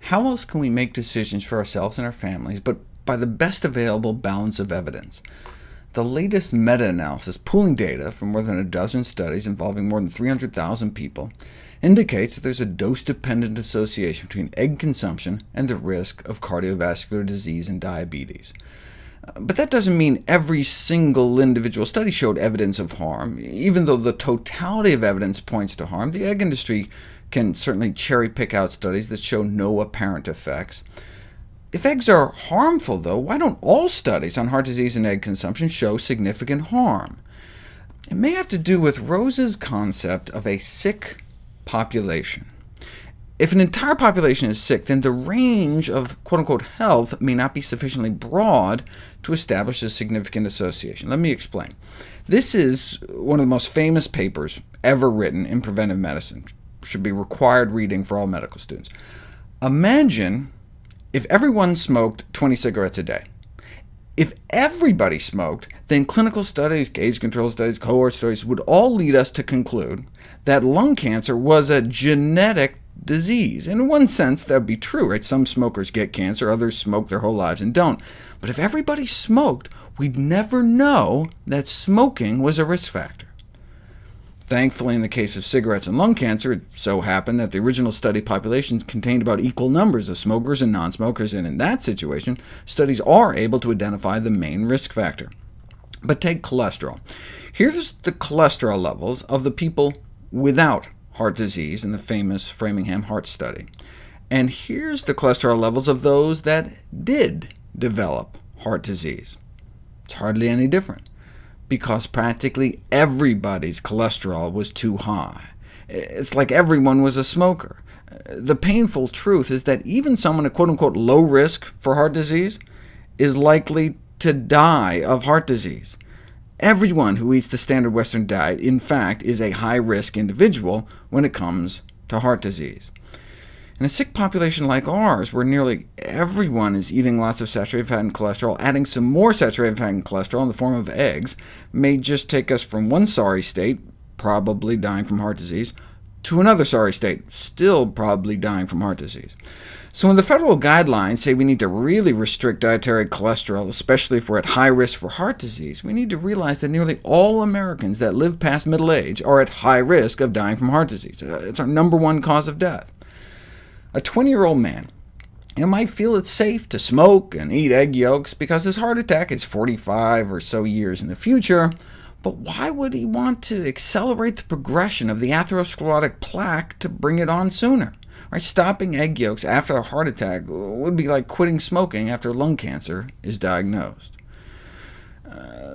How else can we make decisions for ourselves and our families but by the best available balance of evidence? The latest meta-analysis, pooling data from more than a dozen studies involving more than 300,000 people, indicates that there's a dose-dependent association between egg consumption and the risk of cardiovascular disease and diabetes. But that doesn't mean every single individual study showed evidence of harm. Even though the totality of evidence points to harm, the egg industry can certainly cherry-pick out studies that show no apparent effects. If eggs are harmful, though, why don't all studies on heart disease and egg consumption show significant harm? It may have to do with Rose's concept of a sick population. If an entire population is sick, then the range of quote-unquote health may not be sufficiently broad to establish a significant association. Let me explain. This is one of the most famous papers ever written in preventive medicine. Should be required reading for all medical students. Imagine if everyone smoked 20 cigarettes a day. If everybody smoked, then clinical studies, case-control studies, cohort studies would all lead us to conclude that lung cancer was a genetic disease. And in one sense, that would be true, right? Some smokers get cancer, others smoke their whole lives and don't. But if everybody smoked, we'd never know that smoking was a risk factor. Thankfully, in the case of cigarettes and lung cancer, it so happened that the original study populations contained about equal numbers of smokers and non-smokers, and in that situation, studies are able to identify the main risk factor. But take cholesterol. Here's the cholesterol levels of the people without heart disease in the famous Framingham Heart Study. And here's the cholesterol levels of those that did develop heart disease. It's hardly any different, because practically everybody's cholesterol was too high. It's like everyone was a smoker. The painful truth is that even someone at quote-unquote low risk for heart disease is likely to die of heart disease. Everyone who eats the standard Western diet, in fact, is a high-risk individual when it comes to heart disease. In a sick population like ours, where nearly everyone is eating lots of saturated fat and cholesterol, adding some more saturated fat and cholesterol in the form of eggs may just take us from one sorry state, probably dying from heart disease, to another sorry state, still probably dying from heart disease. So when the federal guidelines say we need to really restrict dietary cholesterol, especially if we're at high risk for heart disease, we need to realize that nearly all Americans that live past middle age are at high risk of dying from heart disease. It's our #1 cause of death. A 20-year-old man might feel it's safe to smoke and eat egg yolks because his heart attack is 45 or so years in the future, but why would he want to accelerate the progression of the atherosclerotic plaque to bring it on sooner? Right? Stopping egg yolks after a heart attack would be like quitting smoking after lung cancer is diagnosed.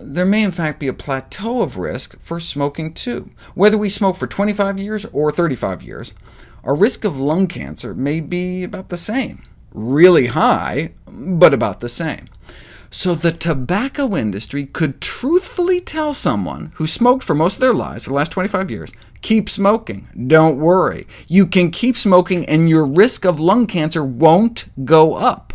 There may in fact be a plateau of risk for smoking too. Whether we smoke for 25 years or 35 years, our risk of lung cancer may be about the same. Really high, but about the same. So the tobacco industry could truthfully tell someone who smoked for most of their lives, the last 25 years, keep smoking, don't worry. You can keep smoking and your risk of lung cancer won't go up,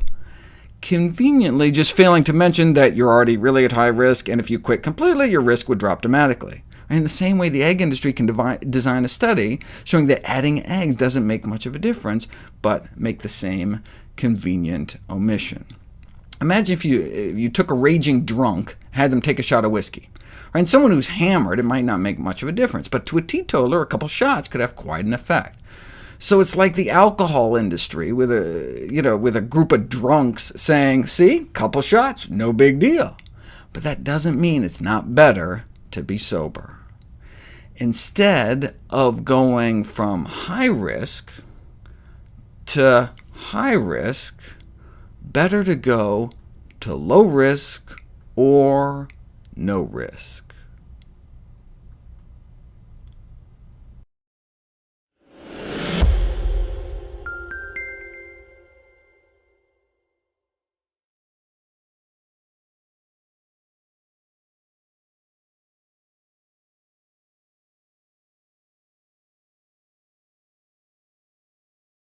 conveniently just failing to mention that you're already really at high risk, and if you quit completely, your risk would drop dramatically. In the same way, the egg industry can design a study showing that adding eggs doesn't make much of a difference, but make the same convenient omission. Imagine if you took a raging drunk, had them take a shot of whiskey. And someone who's hammered, it might not make much of a difference, but to a teetotaler, a couple shots could have quite an effect. So it's like the alcohol industry with a group of drunks saying, see, couple shots, no big deal. But that doesn't mean it's not better to be sober. Instead of going from high risk to high risk, better to go to low risk or no risk.